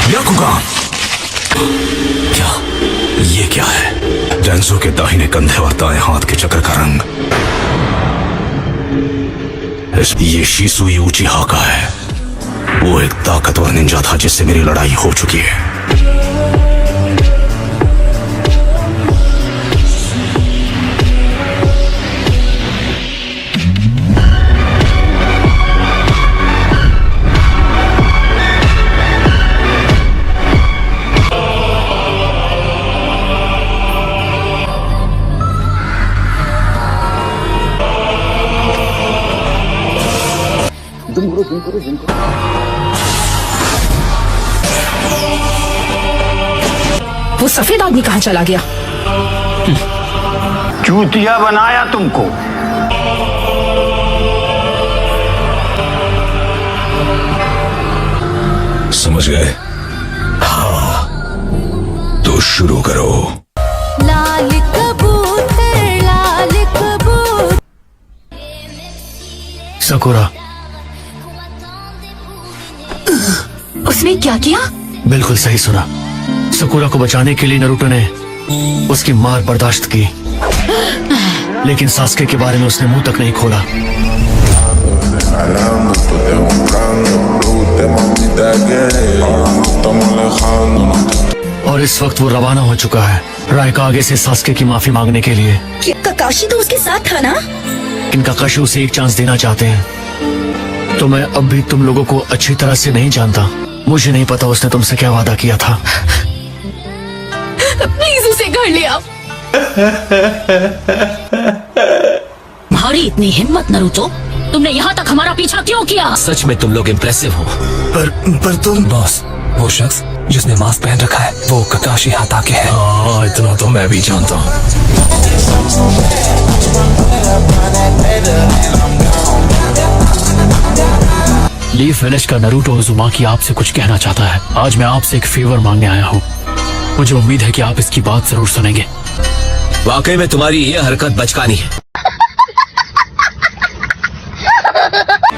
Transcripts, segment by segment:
याकुगान, क्या ये क्या है? डेंजो के दाहिने कंधे और दाएं हाथ के चक्र का रंग ये शिसुई उचिहा का है। वो एक ताकतवर निंजा था जिससे मेरी लड़ाई हो चुकी है। वो सफेद आदमी कहाँ चला गया? चूतिया बनाया तुमको। समझ गए? हाँ, तो शुरू करो। लाल कबूतर, लाल कबूतर। सकुरा, उसने क्या किया? बिल्कुल सही सुना। सकुरा को बचाने के लिए नारुतो ने उसकी मार बर्दाश्त की, लेकिन सास्के के बारे में उसने मुंह तक नहीं खोला। और इस वक्त वो रवाना हो चुका है रायकागे से सास्के की माफी मांगने के लिए। काकाशी तो उसके साथ था ना? इन काकाशी उसे एक चांस देना चाहते हैं। तो मैं अब भी तुम लोगों को अच्छी तरह से नहीं जानता। मुझे नहीं पता उसने तुमसे क्या वादा किया था। प्लीज उसे घर ले आओ। भारी इतनी हिम्मत नारुतो, तुमने यहाँ तक हमारा पीछा क्यों किया? सच में तुम लोग इम्प्रेसिव हो। पर तुम बॉस, वो शख्स जिसने मास्क पहन रखा है वो काकाशी हाताके है। हाँ, इतना तो मैं भी जानता हूँ। लीव विलेज का नारुतो उजुमाकी आपसे कुछ कहना चाहता है। आज मैं आपसे एक फेवर मांगने आया हूँ। मुझे उम्मीद है कि आप इसकी बात जरूर सुनेंगे। वाकई में तुम्हारी ये हरकत बचकानी है।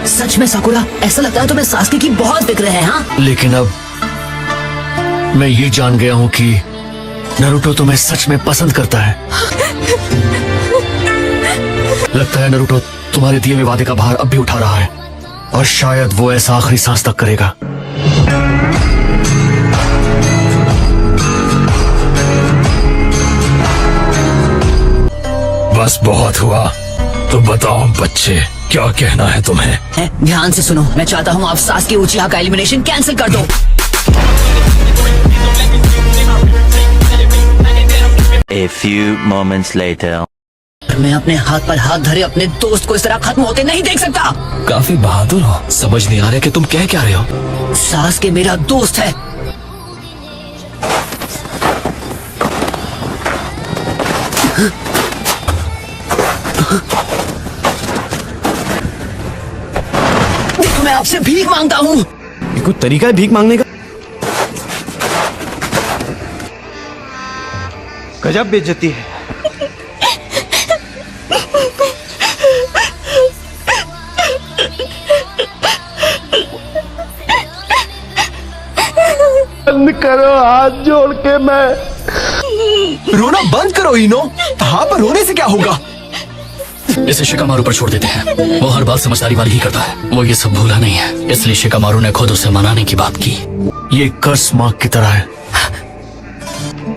सच में सकुरा, ऐसा लगता है तुम्हें सास्के की बहुत फिक्र है। हाँ, लेकिन अब मैं ये जान गया हूँ कि नारुतो तुम्हें सच में पसंद करता है। लगता है नारुतो तुम्हारे दिए हुए वादे का भार अब भी उठा रहा है, और शायद वो ऐसा आखिरी सांस तक करेगा। बस बहुत हुआ। तो बताओ बच्चे, क्या कहना है तुम्हें? ध्यान से सुनो, मैं चाहता हूँ आप सास्के उचिहा का एलिमिनेशन कैंसिल कर दो। A few moments later. मैं अपने हाथ पर हाथ धरे अपने दोस्त को इस तरह खत्म होते नहीं देख सकता। काफी बहादुर हो। समझ नहीं आ रहा कि तुम कह क्या रहे हो। सास्के मेरा दोस्त है। देखो, मैं आपसे भीख मांगता हूँ। ये कोई तरीका है भीख मांगने का? गजब बेइज्जती है। बंद करो, हाथ जोड़ के मैं। रोना बंद करो इनो। हाँ, पर रोने से क्या होगा? इसे शिकामारू पर छोड़ देते हैं। वो हर बात समझदारी वाली ही करता है। वो ये सब भूला नहीं है, इसलिए शिकामारू ने खुद उसे मनाने की बात की। ये कर्स मार्क की तरह है,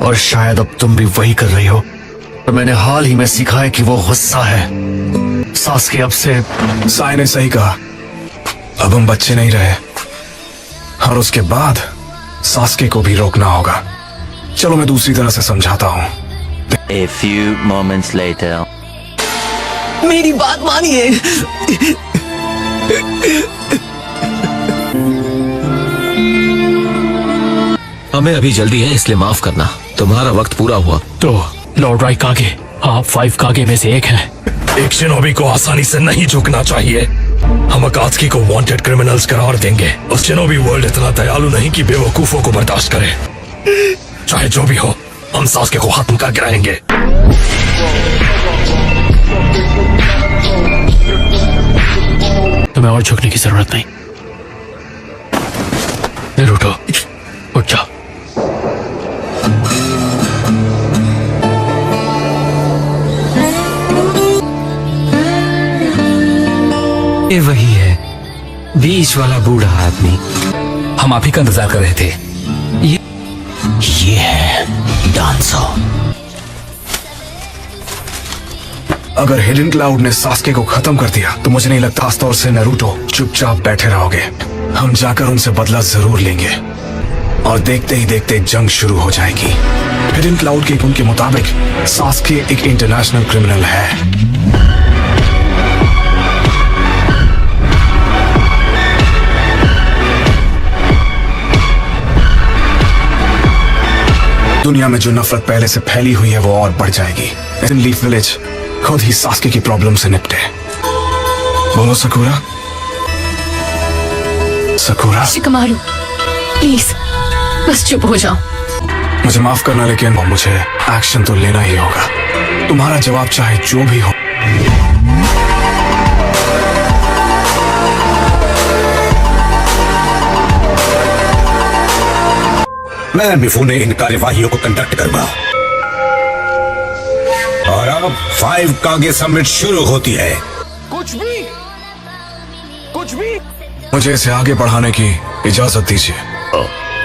और शायद अब तुम भी वही कर रही हो। और मैंने हाल ही में सीखा है कि वो गुस्सा है। सास्के अब से। साई ने सही कहा, अब हम बच्चे नहीं रहे, और उसके बाद सास्के को भी रोकना होगा। चलो मैं दूसरी तरह से समझाता हूँ। A few moments later. मेरी बात मानिए। हमें अभी जल्दी है, इसलिए माफ करना। तुम्हारा वक्त पूरा हुआ। तो लॉर्ड रायकागे, आप 5 कागे में से एक हैं। एक शिनोबी को आसानी से नहीं झुकना चाहिए। हम अकात्सुकी को वांटेड क्रिमिनल्स करार देंगे। उस शिनोबी वर्ल्ड इतना दयालु नहीं कि बेवकूफों को बर्दाश्त करे। चाहे जो भी हो, हम सास्के को खत्म कर गिराएंगे। तुम्हें और झुकने की जरूरत नहीं। नारुतो, उठ बीच वाला बूढ़ा आदमी। हम आप ही का इंतजार कर रहे थे। ये है डांसो। अगर हिडन क्लाउड ने सास्के को खत्म कर दिया तो मुझे नहीं लगता खासतौर से नारुतो चुपचाप बैठे रहोगे। हम जाकर उनसे बदला जरूर लेंगे और देखते ही देखते जंग शुरू हो जाएगी। हिडन क्लाउड के उनके मुताबिक सास्के एक इंटरनेशनल क्रिमिनल है। दुनिया में जो नफरत पहले से फैली हुई है वो और बढ़ जाएगी। इन लीफ विलेज खुद ही सास्के की प्रॉब्लम से निपटे। बोलो सकुरा। सकुरा, शिकमारू प्लीज बस चुप हो जाओ। मुझे माफ करना लेकिन मुझे एक्शन तो लेना ही होगा। तुम्हारा जवाब चाहे जो भी हो। मैं मिफू ने इन कार्यवाहियों को कंडक्ट करूंगा और अब 5 कागे समिट शुरू होती है। कुछ भी मुझे इसे आगे बढ़ाने की इजाजत दीजिए।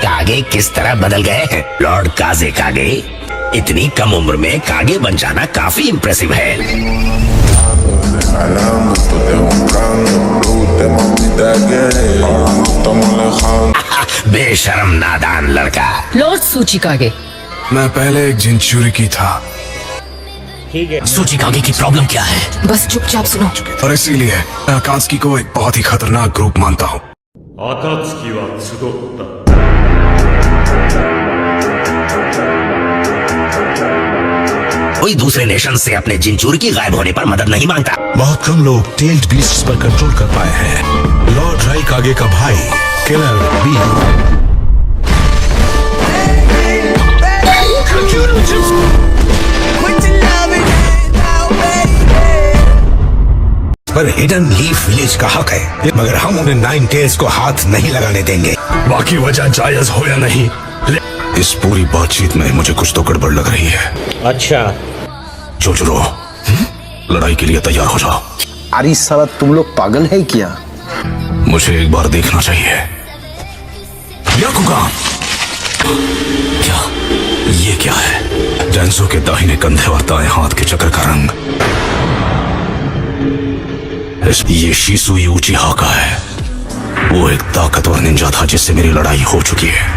कागे किस तरह बदल गए हैं लॉर्ड काजे कागे। इतनी कम उम्र में कागे बन जाना काफी इम्प्रेसिव है। बेशरम नादान लड़का। लॉर्ड सूचिकागे, मैं पहले एक जिंचुरिकी था सूचिकागे की प्रॉब्लम क्या है? बस चुपचाप सुनो। और इसीलिए मैं अकात्सुकी को एक बहुत ही खतरनाक ग्रुप मानता हूँ। कोई दूसरे नेशन से अपने जिंचुरिकी गायब होने पर मदद नहीं मांगता। बहुत कम लोग टेल्ड बीस्ट्स पर कंट्रोल कर पाए हैं। लॉर्ड राई कागे का भाई किलर बी पर हिडन लीफ विलेज का हक है, मगर हम उन्हें 9 टेल्स को हाथ नहीं लगाने देंगे। बाकी वजह जायज हो या नहीं, इस पूरी बातचीत में मुझे कुछ तो गड़बड़ लग रही है। अच्छा, जोजोरो, लड़ाई के लिए तैयार हो जाओ। अरे साला तुम लोग पागल है क्या? मुझे एक बार देखना चाहिए। याकुगा, क्या ये क्या है? डेंसो के दाहिने कंधे और दाएं हाथ के चक्र का रंग ये शिसुई उचिहा का है। वो एक ताकतवर निंजा था जिससे मेरी लड़ाई हो चुकी है।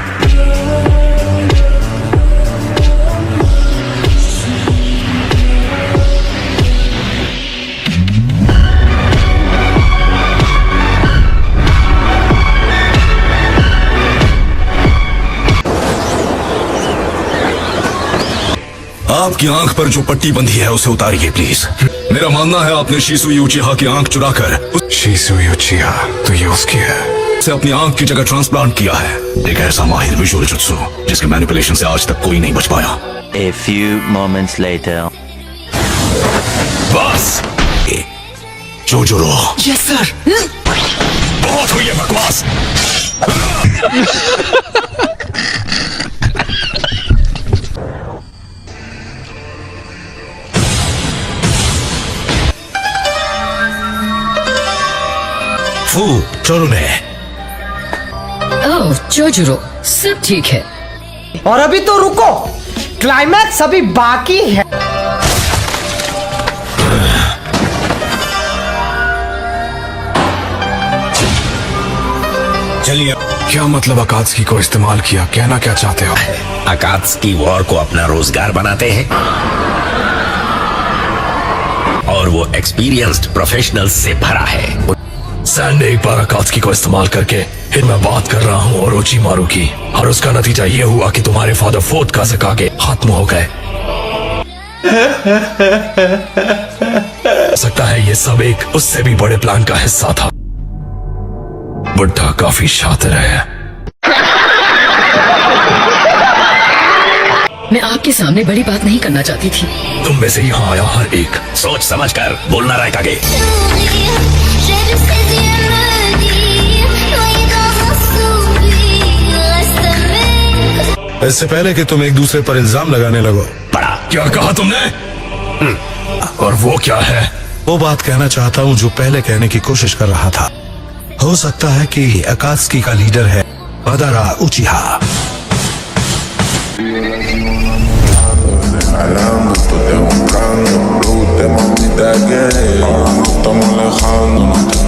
आपकी आंख पर जो पट्टी बंधी है उसे उतारिए प्लीज। मेरा मानना है आपने शिसुई उचिहा की आंख चुराकर शिसुई उचिहा तो ये उसकी है। से अपनी आंख की जगह ट्रांसप्लांट किया है। एक ऐसा माहिर विजुअल जुत्सु जिसके मैनिपुलेशन से आज तक कोई नहीं बच पाया। A few moments later. बस जोजोरो। Yes sir. बहुत हुई है बकवास। फू चोरुने। ओह जोजुरो, सब ठीक है। और अभी तो रुको, क्लाइमैक्स अभी बाकी है। चलिए। क्या मतलब अकात्सुकी को इस्तेमाल किया? कहना क्या चाहते हो? अकात्सुकी वॉर को अपना रोजगार बनाते हैं और वो एक्सपीरियंस्ड प्रोफेशनल्स से भरा है। सैन ने एक बार अकात्सुकी को इस्तेमाल करके फिर मैं बात कर रहा हूँ ओरोचिमारू की, और उसका नतीजा ये हुआ कि तुम्हारे फादर फोर्थ काज़ेकागे खत्म हो गए। सकता है ये सब एक उससे भी बड़े प्लान का हिस्सा था। बुड्ढा काफी शातिर है। मैं आपके सामने बड़ी बात नहीं करना चाहती थी। तुम में से यहाँ आया हर एक सोच समझ कर बोलना रायकागे। इससे पहले कि तुम एक दूसरे पर इल्जाम लगाने लगो। बड़ा क्या कहा तुमने? और वो क्या है? वो बात कहना चाहता हूँ जो पहले कहने की कोशिश कर रहा था। हो सकता है कि अकात्सुकी का लीडर है मादारा उचिहा।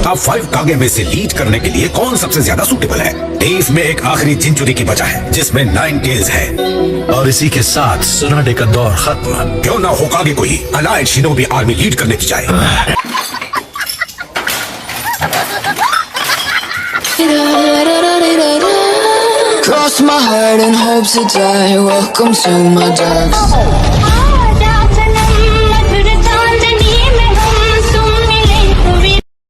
टॉप 5 कागे में से लीड करने के लिए कौन सबसे ज्यादा सूटेबल है? डेव में एक आखिरी सेंचुरी की बचा है जिसमें 9 टेल्स है। और इसी के साथ सुनाडे का दौर खत्म। क्यों ना होकागे कोई अलाइड शिनोबी आर्मी लीड करने की जाए। Cross my heart and hope to die. Welcome to my dark side.